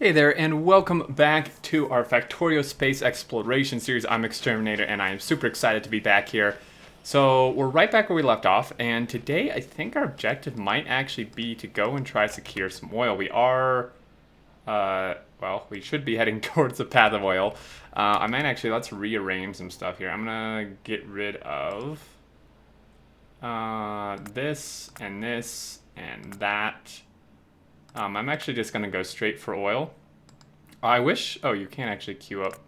Hey there, and welcome back to our Factorio space exploration series. I'm Xterminator, and I am super excited to be back here. So we're right back where we left off, and today I think our objective might actually be to go and try to secure some oil. We are, well, we should be heading towards the path of oil. I might actually, let's rearrange some stuff here. I'm gonna get rid of this and that. I'm actually just going to go straight for oil. I wish... Oh, you can't actually queue up.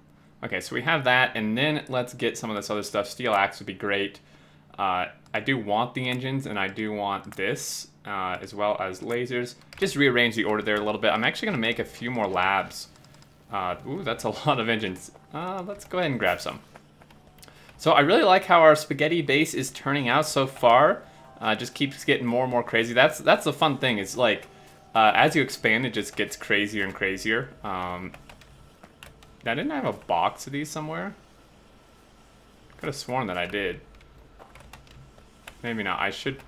Okay, so we have that, and then let's get some of this other stuff. Steel axe would be great. I do want the engines, and I do want this, as well as lasers. Just rearrange the order there a little bit. I'm actually going to make a few more labs. Ooh, that's a lot of engines. Let's go ahead and grab some. So I really like how our spaghetti base is turning out so far. Just keeps getting more and more crazy. That's the fun thing. It's like... as you expand, it just gets crazier and crazier. Now, didn't I have a box of these somewhere? Could have sworn that I did. Maybe not. I should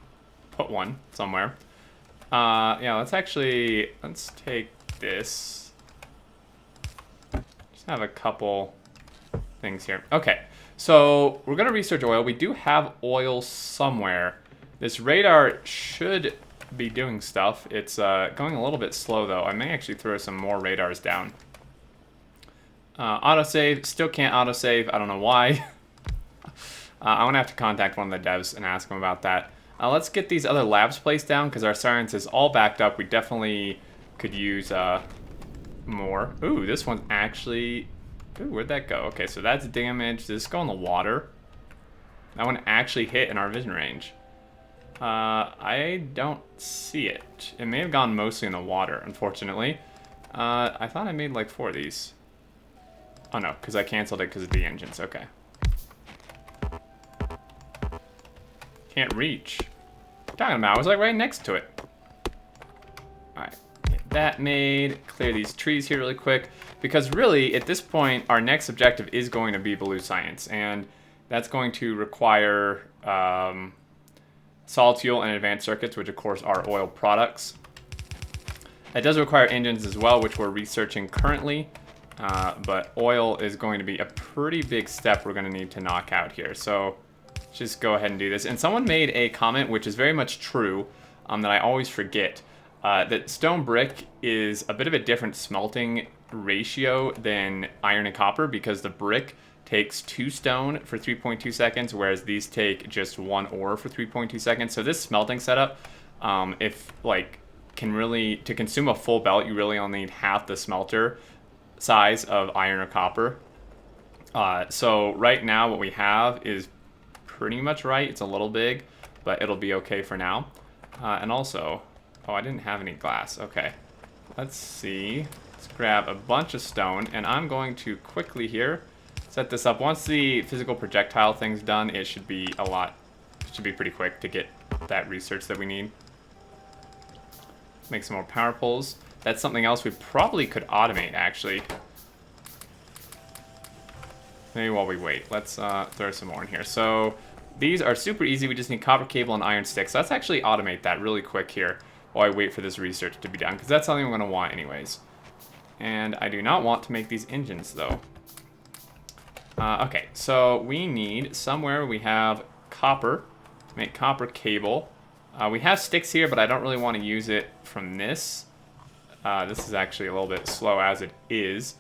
put one somewhere. Yeah, let's take this. Just have a couple things here. Okay, so we're going to research oil. We do have oil somewhere. This radar should... be doing stuff. It's going a little bit slow though. I may actually throw some more radars down. Autosave, still can't autosave. I don't know why. I'm gonna have to contact one of the devs and ask them about that. Let's get these other labs placed down because our science is all backed up. We definitely could use more. Ooh, this one's actually... Ooh, where'd that go? Okay, so that's damaged. Does this go in the water? That one actually hit in our vision range. I don't see it. It may have gone mostly in the water, unfortunately. I thought I made like 4 of these. Oh no, because I canceled it because of the engines. Okay. Can't reach. What are you talking about? I was like right next to it. Alright, get that made. Clear these trees here really quick. Because really, at this point, our next objective is going to be blue science. And that's going to require... solid fuel and advanced circuits, which of course are oil products. It does require engines as well, which we're researching currently, but oil is going to be a pretty big step we're going to need to knock out here. So just go ahead and do this. And someone made a comment, which is very much true, that I always forget, that stone brick is a bit of a different smelting ratio than iron and copper because the brick takes 2 stone for 3.2 seconds, whereas these take just 1 ore for 3.2 seconds. So this smelting setup, if like to consume a full belt, you really only need half the smelter size of iron or copper. So right now what we have is pretty much right. It's a little big, but it'll be okay for now. And also, oh, I didn't have any glass. Okay, let's see. Let's grab a bunch of stone, and I'm going to quickly here set this up. Once the physical projectile thing's done, it should be pretty quick to get that research that we need. Make some more power poles. That's something else we probably could automate, actually. Maybe while we wait. Let's throw some more in here. So these are super easy. We just need copper cable and iron sticks. So let's actually automate that really quick here while I wait for this research to be done, because that's something we're going to want anyways. And I do not want to make these engines, though. Okay, so we need somewhere we have copper, make copper cable. We have sticks here, but I don't really want to use it from this. This is actually a little bit slow as it is.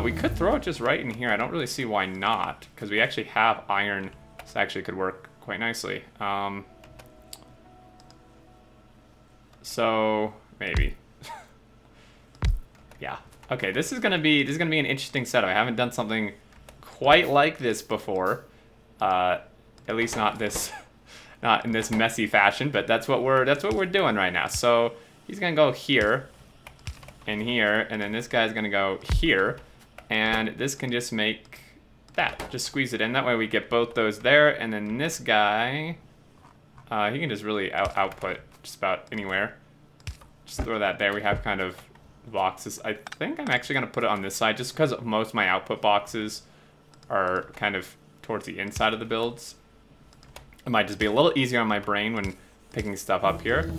We could throw it just right in here. I don't really see why not, because we actually have iron. This actually could work quite nicely. So maybe. Yeah. Okay, this is gonna be an interesting setup. I haven't done something quite like this before, at least not in this messy fashion. But that's what we're doing right now. So he's gonna go here, and here, and then this guy's gonna go here, and this can just make that. Just squeeze it in. That way we get both those there, and then this guy, he can just really output just about anywhere. Just throw that there. We have kind of boxes. I think I'm actually gonna put it on this side just because most of my output boxes are kind of towards the inside of the builds. It might just be a little easier on my brain when picking stuff up here.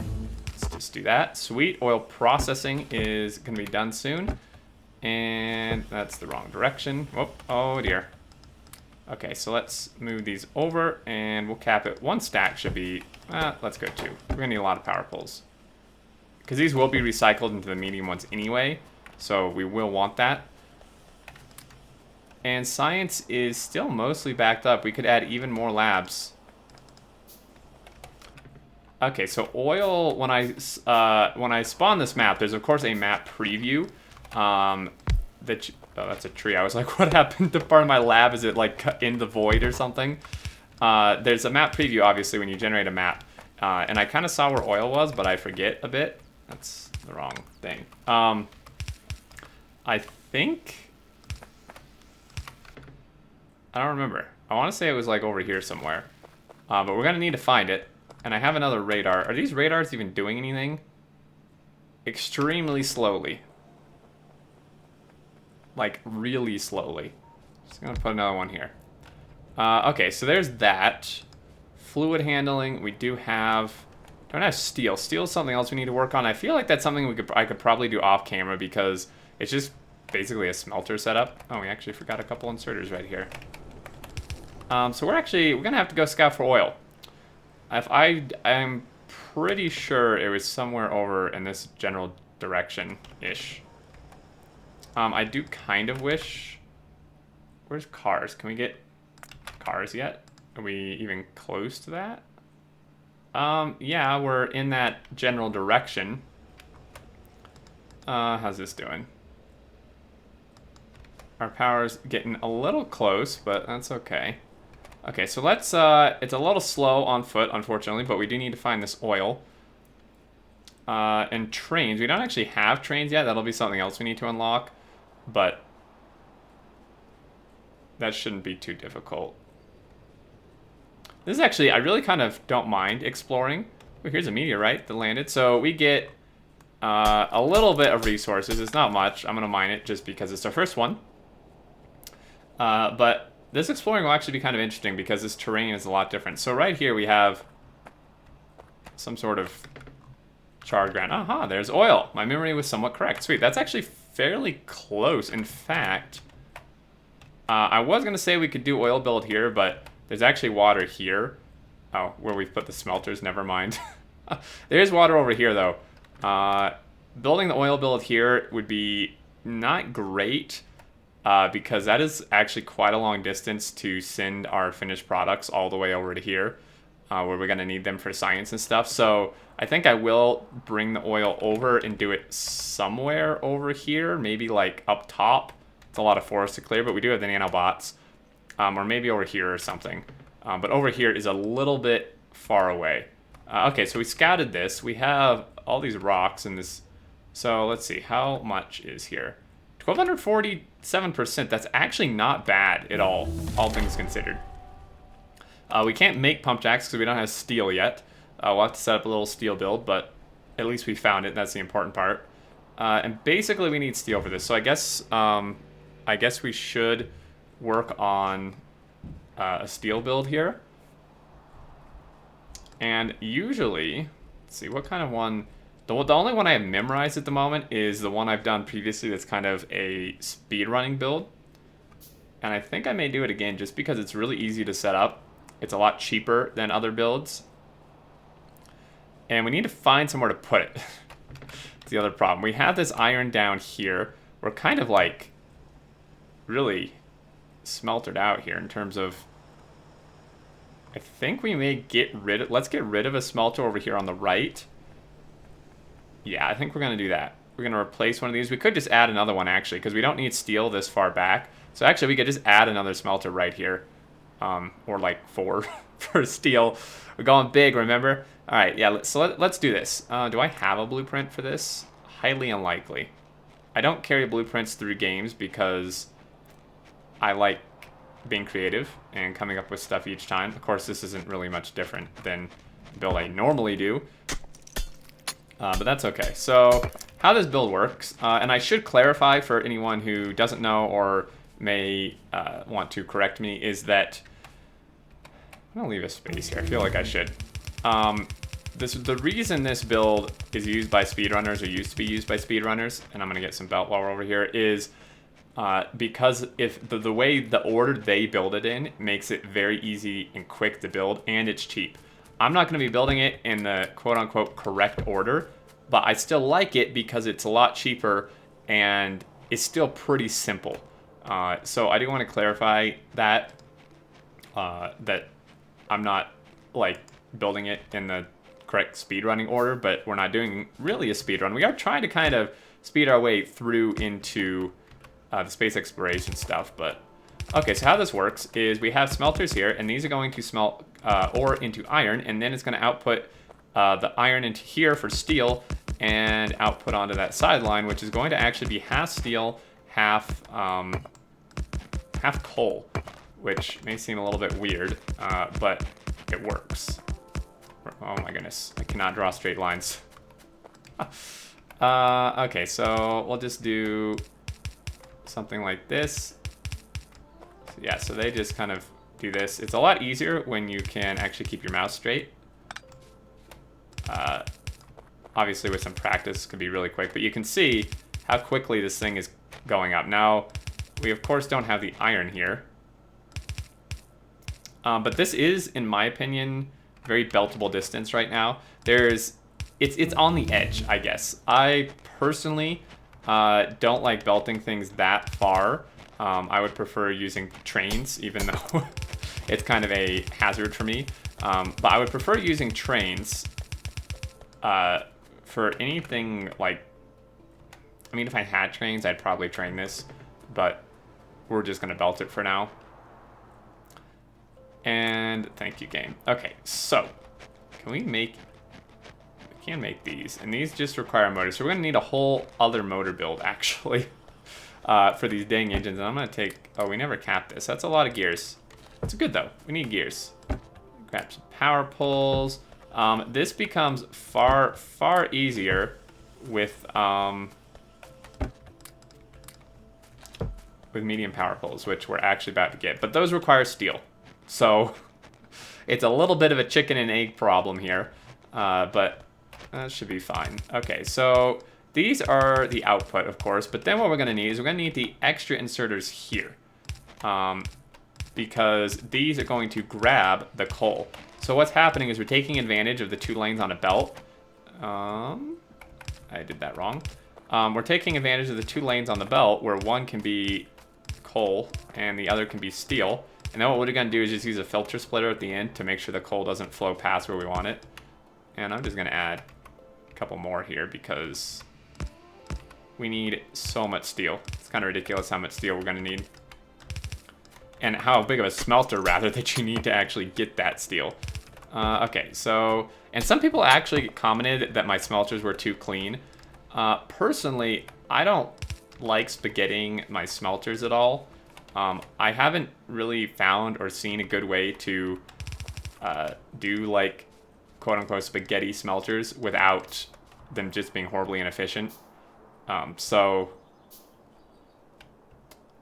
Let's just do that. Sweet. Oil processing is going to be done soon. And that's the wrong direction. Whoop, oh dear. Okay, so let's move these over, and we'll cap it. 1 stack should be, let's go 2. We're gonna need a lot of power poles. Because these will be recycled into the medium ones anyway, so we will want that. And science is still mostly backed up. We could add even more labs. Okay, so oil, when I spawn this map, there's of course a map preview. Oh, that's a tree. I was like, what happened to part of my lab? Is it like in the void or something? There's a map preview, obviously, when you generate a map. And I kind of saw where oil was, but I forget a bit. That's the wrong thing. I think... I don't remember. I want to say it was like over here somewhere. But we're going to need to find it. And I have another radar. Are these radars even doing anything? Extremely slowly. Like, really slowly. Just gonna put another one here. Okay, so there's that. Fluid handling, we do have... Don't have steel. Steel is something else we need to work on. I feel like that's something I could probably do off camera because it's just basically a smelter setup. Oh, we actually forgot a couple inserters right here. So we're gonna have to go scout for oil. I'm pretty sure it was somewhere over in this general direction-ish. I do kind of wish... Where's cars? Can we get cars yet? Are we even close to that? Yeah, we're in that general direction. How's this doing? Our power's getting a little close, but that's okay. Okay, so let's, it's a little slow on foot, unfortunately, but we do need to find this oil. And trains. We don't actually have trains yet. That'll be something else we need to unlock. But that shouldn't be too difficult. This is actually, I really kind of don't mind exploring. Oh, here's a meteorite that landed. So we get a little bit of resources. It's not much. I'm going to mine it just because it's our first one. But this exploring will actually be kind of interesting because this terrain is a lot different. So right here we have some sort of charred ground. Aha, there's oil. My memory was somewhat correct. Sweet, that's actually fairly close. In fact, I was going to say we could do oil build here, but there's actually water here. Oh, where we've put the smelters, never mind. There's water over here, though. Building the oil build here would be not great, because that is actually quite a long distance to send our finished products all the way over to here, where we're going to need them for science and stuff. So I think I will bring the oil over and do it somewhere over here, maybe like up top. It's a lot of forest to clear, but we do have the nanobots. Or maybe over here or something. But over here is a little bit far away. Okay, so we scouted this. We have all these rocks in this. So let's see, how much is here? 1,247%. That's actually not bad at all things considered. We can't make pump jacks because we don't have steel yet. We'll have to set up a little steel build, but at least we found it. That's the important part. And basically we need steel for this. So I guess we should work on a steel build here. And usually, let's see, what kind of one... The only one I have memorized at the moment is the one I've done previously that's kind of a speedrunning build. And I think I may do it again just because it's really easy to set up. It's a lot cheaper than other builds. And we need to find somewhere to put it. That's the other problem. We have this iron down here. We're kind of like really smeltered out here in terms of... I think we may get rid of... Let's get rid of a smelter over here on the right. Yeah, I think we're going to do that. We're going to replace one of these. We could just add another one, actually, because we don't need steel this far back. So actually, we could just add another smelter right here. Or like 4 for steel. We're going big, remember? All right, yeah, let's do this. Do I have a blueprint for this? Highly unlikely. I don't carry blueprints through games because I like being creative and coming up with stuff each time. Of course, this isn't really much different than the build I normally do. But that's okay. So how this build works, and I should clarify for anyone who doesn't know or may want to correct me, is that... I'm going to leave a space here. I feel like I should. the reason this build is used by speedrunners, or used to be used by speedrunners, and I'm gonna get some belt while we're over here, is because if the way the order they build it in makes it very easy and quick to build, and it's cheap. I'm not gonna be building it in the quote-unquote correct order, but I still like it because it's a lot cheaper and it's still pretty simple. So I do want to clarify that that I'm not like building it in the correct speedrunning order, but we're not doing really a speedrun. We are trying to kind of speed our way through into the space exploration stuff. But okay, so how this works is we have smelters here, and these are going to smelt ore into iron, and then it's going to output the iron into here for steel, and output onto that sideline, which is going to actually be half steel, half coal, which may seem a little bit weird, but it works. Oh my goodness, I cannot draw straight lines. Okay, so we'll just do something like this. So yeah, so they just kind of do this. It's a lot easier when you can actually keep your mouse straight. Obviously with some practice, it can be really quick, but you can see how quickly this thing is going up. Now, we of course don't have the iron here. But this is, in my opinion, very beltable distance right now. It's on the edge, I guess. I personally don't like belting things that far. I would prefer using trains, even though it's kind of a hazard for me. But I would prefer using trains for anything like, I mean, if I had trains, I'd probably train this, but we're just gonna belt it for now. And thank you, game. Okay, so can we can make these, and these just require motors. So we're gonna need a whole other motor build actually for these dang engines. And I'm gonna take, oh, we never capped this. That's a lot of gears. It's good though, we need gears. Grab some power poles. This becomes far easier with medium power poles, which we're actually about to get, but those require steel. So it's a little bit of a chicken and egg problem here, but that should be fine. Okay, so these are the output, of course, but then what we're gonna need is we're gonna need the extra inserters here, because these are going to grab the coal. So what's happening is we're taking advantage of the 2 lanes on a belt. I did that wrong. We're taking advantage of the 2 lanes on the belt where one can be coal and the other can be steel. And then what we're gonna do is just use a filter splitter at the end to make sure the coal doesn't flow past where we want it. And I'm just gonna add a couple more here because we need so much steel. It's kind of ridiculous how much steel we're gonna need. And how big of a smelter, rather, that you need to actually get that steel. Okay, so, and some people actually commented that my smelters were too clean. Personally, I don't like spaghettiing my smelters at all. I haven't really found or seen a good way to do like quote-unquote spaghetti smelters without them just being horribly inefficient. So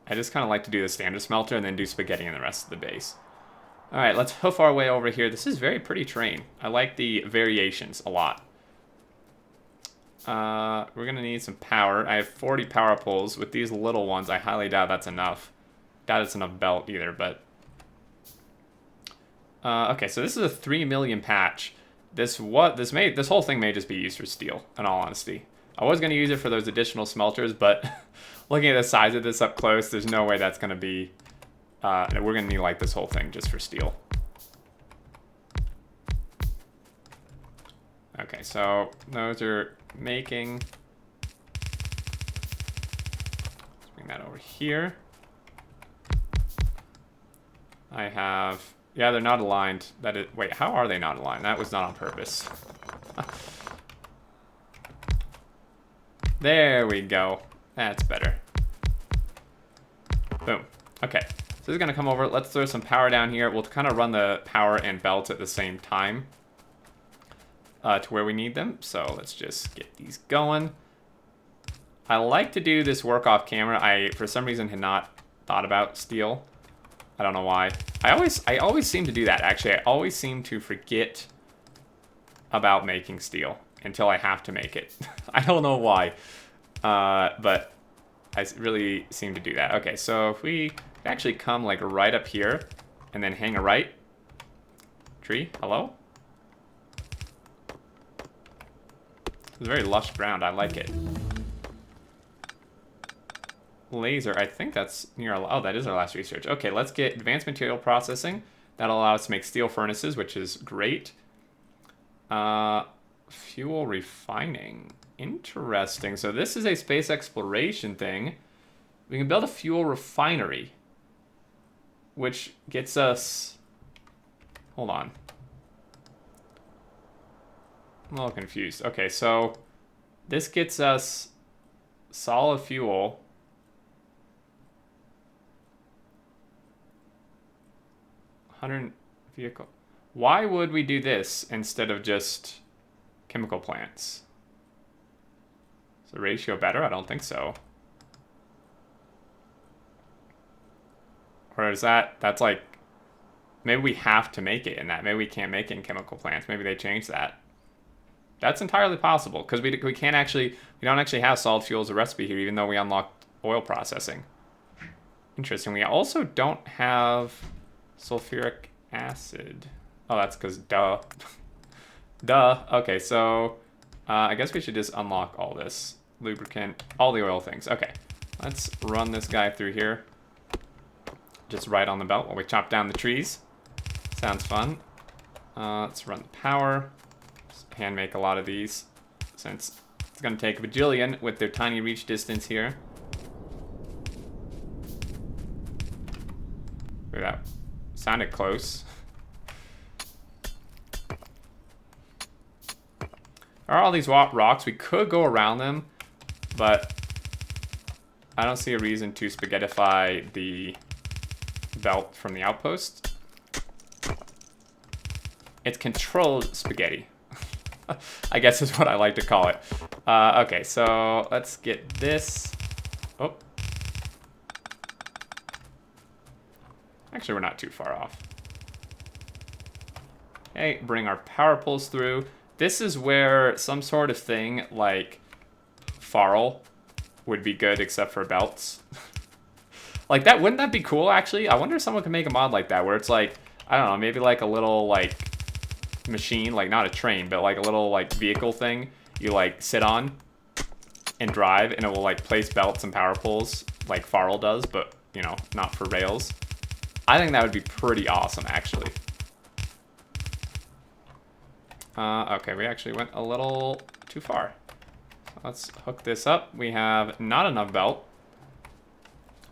I just kind of like to do the standard smelter and then do spaghetti in the rest of the base. All right, let's hoof our way over here. This is very pretty terrain. I like the variations a lot. We're gonna need some power. I have 40 power poles. With these little ones, I highly doubt that's enough. Doubt it's enough belt either, but... okay, so this is a 3 million patch. This whole thing may just be used for steel, in all honesty. I was gonna use it for those additional smelters, but looking at the size of this up close, there's no way that's gonna be... we're gonna need like this whole thing just for steel. Okay, so those are making. Let's bring that over here. I have, yeah, they're not aligned. Wait, how are they not aligned? That was not on purpose. There we go. That's better. Boom. Okay. So this is gonna come over. Let's throw some power down here. We'll kind of run the power and belt at the same time to where we need them. So let's just get these going. I like to do this work off camera. I, for some reason, had not thought about steel. I don't know why. I always seem to do that, actually. I always seem to forget about making steel until I have to make it. I don't know why, but I really seem to do that. Okay, so if we actually come like right up here and then hang a right. Tree, hello? It's very lush ground, I like it. Laser, I think that's near our, oh, that is our last research. Okay, let's get advanced material processing. That'll allow us to make steel furnaces, which is great. Fuel refining, interesting. So this is a space exploration thing. We can build a fuel refinery, which gets us, hold on. I'm a little confused. Okay, so this gets us solid fuel. 100 vehicle. Why would we do this instead of just chemical plants? Is the ratio better? I don't think so. Or is that's like, maybe we have to make it in that. Maybe we can't make it in chemical plants. Maybe they changed that. That's entirely possible, because we can't actually, we don't actually have solid fuel as a recipe here, even though we unlocked oil processing. Interesting. We also don't have sulfuric acid. Oh, that's because duh. Duh. Okay, so I guess we should just unlock all this. Lubricant, all the oil things. Okay, let's run this guy through here. Just right on the belt while we chop down the trees. Sounds fun. Let's run the power. Just hand make a lot of these, since it's going to take a bajillion with their tiny reach distance here. Look at that. Sounded close. There are all these rocks. We could go around them, but I don't see a reason to spaghettify the belt from the outpost. It's controlled spaghetti, I guess is what I like to call it. Okay, so let's get this. Oh. Actually, we're not too far off. Okay, bring our power poles through. This is where some sort of thing like Farl would be good, except for belts. Like that, wouldn't that be cool, actually? I wonder if someone could make a mod like that, where it's like, I don't know, maybe like a little like machine, like not a train, but like a little like vehicle thing you like sit on and drive, and it will like place belts and power poles like Farl does, but you know, not for rails. I think that would be pretty awesome, actually. Okay, we actually went a little too far. So let's hook this up. We have not enough belt.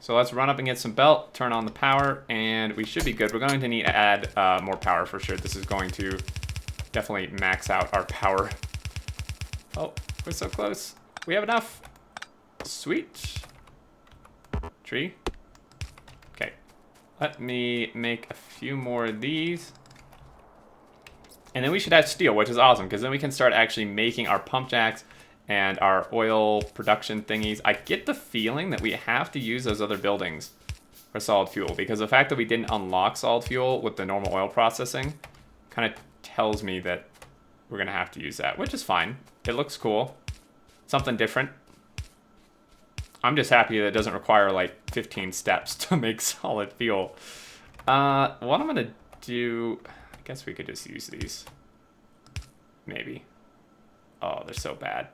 So let's run up and get some belt, turn on the power, and we should be good. We're going to need to add more power for sure. This is going to definitely max out our power. Oh, we're so close. We have enough. Sweet. Tree. Okay. Let me make a few more of these. And then we should have steel, which is awesome, because then we can start actually making our pump jacks and our oil production thingies. I get the feeling that we have to use those other buildings for solid fuel, because the fact that we didn't unlock solid fuel with the normal oil processing kind of tells me that we're going to have to use that, which is fine. It looks cool. Something different. I'm just happy that it doesn't require like 15 steps to make solid fuel. What I'm going to do... I guess we could just use these. Maybe. Oh, they're so bad.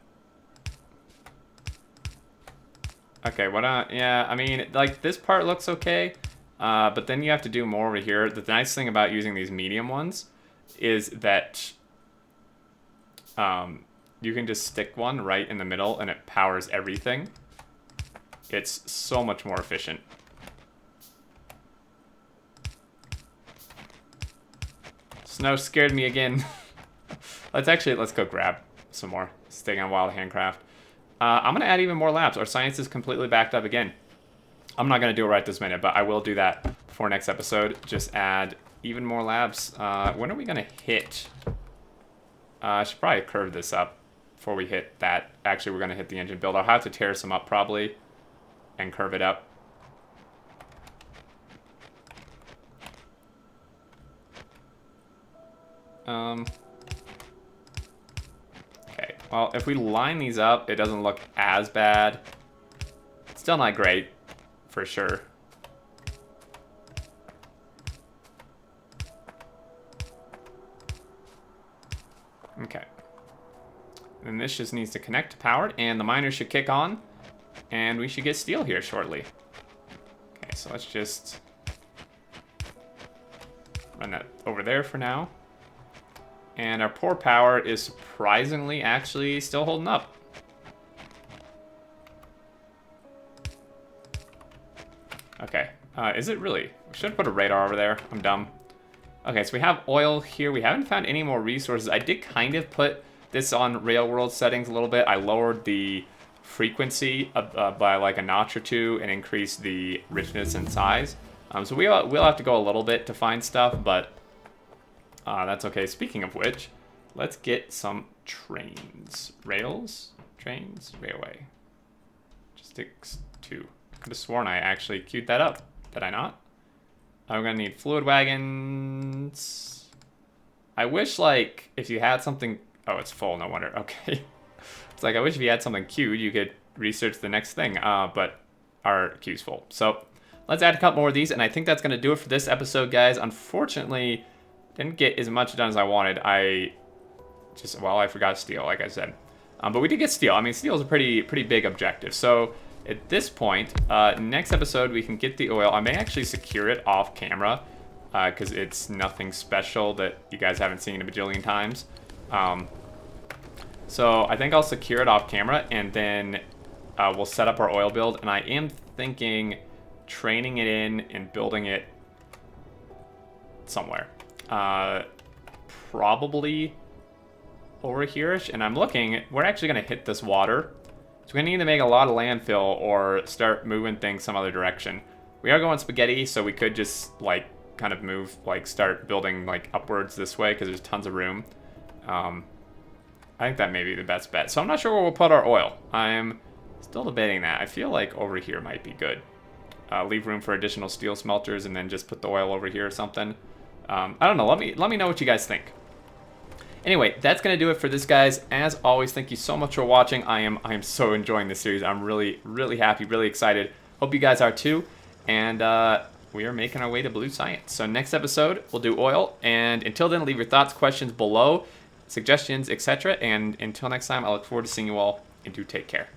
Okay, yeah, I mean, like, this part looks okay, but then you have to do more over here. The nice thing about using these medium ones is that you can just stick one right in the middle and it powers everything. It's so much more efficient. Snow scared me again. Let's go grab some more. Staying on Wild Handcraft. I'm gonna add even more labs. Our science is completely backed up again. I'm not gonna do it right this minute, but I will do that before next episode. Just add even more labs. When are we gonna hit? I should probably curve this up before we hit that. Actually, we're gonna hit the engine build. I'll have to tear some up probably and curve it up. Well, if we line these up, it doesn't look as bad. It's still not great, for sure. Okay. And this just needs to connect to powered, and the miner should kick on, and we should get steel here shortly. Okay, so let's just run that over there for now. And our poor power is surprisingly actually still holding up. Okay, is it really? We should put a radar over there. I'm dumb. Okay, so we have oil here. We haven't found any more resources. I did kind of put this on real world settings a little bit. I lowered the frequency by like a notch or two and increased the richness and size. So we'll have to go a little bit to find stuff, but that's okay. Speaking of which, let's get some trains. Rails? Trains? Railway. Logistics 2. Could have sworn I actually queued that up. Did I not? I'm gonna need fluid wagons. I wish, like, if you had something... Oh, it's full, no wonder. Okay. It's like, I wish if you had something queued, you could research the next thing. But our queue's full. So, let's add a couple more of these, and I think that's gonna do it for this episode, guys. Unfortunately, didn't get as much done as I wanted. I forgot steel, like I said. But we did get steel. I mean, steel is a pretty big objective. So, at this point, next episode, we can get the oil. I may actually secure it off camera because it's nothing special that you guys haven't seen a bajillion times. So I think I'll secure it off camera, and then we'll set up our oil build. And I am thinking training it in and building it somewhere. Probably over here-ish. And I'm looking, we're actually going to hit this water. So we're going to need to make a lot of landfill or start moving things some other direction. We are going spaghetti, so we could just, like, kind of move, like, start building, like, upwards this way because there's tons of room. I think that may be the best bet. So I'm not sure where we'll put our oil. I'm still debating that. I feel like over here might be good. Leave room for additional steel smelters and then just put the oil over here or something. I don't know. Let me know what you guys think. Anyway, that's going to do it for this, guys. As always, thank you so much for watching. I am so enjoying this series. I'm really happy, really excited. Hope you guys are too. And we are making our way to blue science. So next episode, we'll do oil. And until then, leave your thoughts, questions below, suggestions, etc. And until next time, I look forward to seeing you all, and do take care.